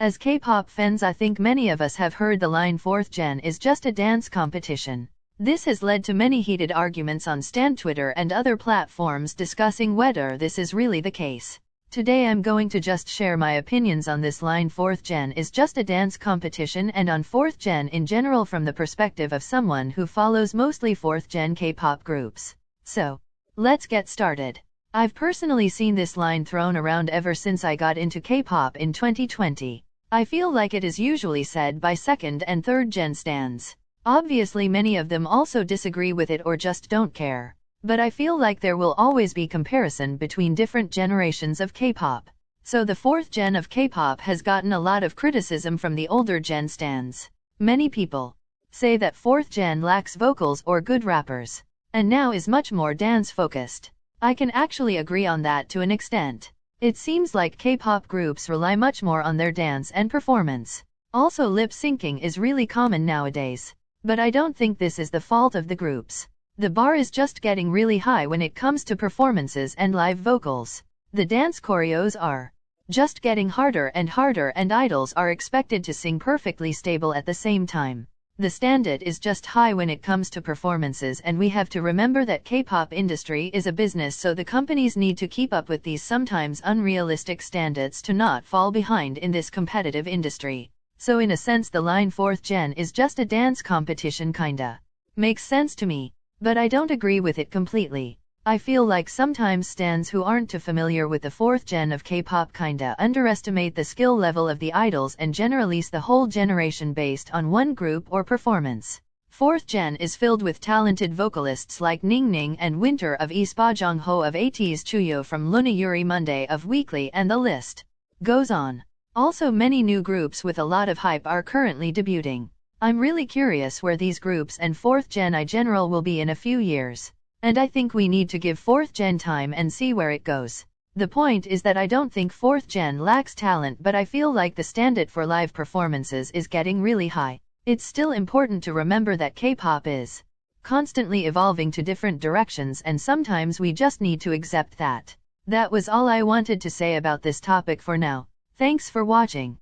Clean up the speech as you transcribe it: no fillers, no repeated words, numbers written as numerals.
As K-pop fans, I think many of us have heard the line 4th gen is just a dance competition. This has led to many heated arguments on Stan Twitter and other platforms discussing whether this is really the case. Today I'm going to just share my opinions on this line 4th gen is just a dance competition and on 4th gen in general from the perspective of someone who follows mostly 4th gen K-pop groups. So, let's get started. I've personally seen this line thrown around ever since I got into K-pop in 2020. I feel like it is usually said by 2nd and 3rd gen stans. Obviously many of them also disagree with it or just don't care. But I feel like there will always be comparison between different generations of K-pop. So the 4th gen of K-pop has gotten a lot of criticism from the older gen stans. Many people say that 4th gen lacks vocals or good rappers, and now is much more dance focused. I can actually agree on that to an extent. It seems like K-pop groups rely much more on their dance and performance. Also lip syncing is really common nowadays. But I don't think this is the fault of the groups. The bar is just getting really high when it comes to performances and live vocals. The dance choreos are just getting harder and idols are expected to sing perfectly stable at the same time. The standard is just high when it comes to performances, and we have to remember that K-pop industry is a business, so the companies need to keep up with these sometimes unrealistic standards to not fall behind in this competitive industry. So in a sense the line 4th gen is just a dance competition kinda. Makes sense to me, but I don't agree with it completely. I feel like sometimes stans who aren't too familiar with the 4th gen of K-pop kinda underestimate the skill level of the idols and generalize the whole generation based on one group or performance. 4th gen is filled with talented vocalists like Ning Ning and Winter of aespa, Jong Ho of ATEEZ, Chuyo from Luna, Yuri Monday of Weekly, and the list goes on. Also many new groups with a lot of hype are currently debuting. I'm really curious where these groups and 4th gen in general will be in a few years. And I think we need to give 4th gen time and see where it goes. The point is that I don't think 4th gen lacks talent, but I feel like the standard for live performances is getting really high. It's still important to remember that K-pop is constantly evolving to different directions, and sometimes we just need to accept that. That was all I wanted to say about this topic for now. Thanks for watching.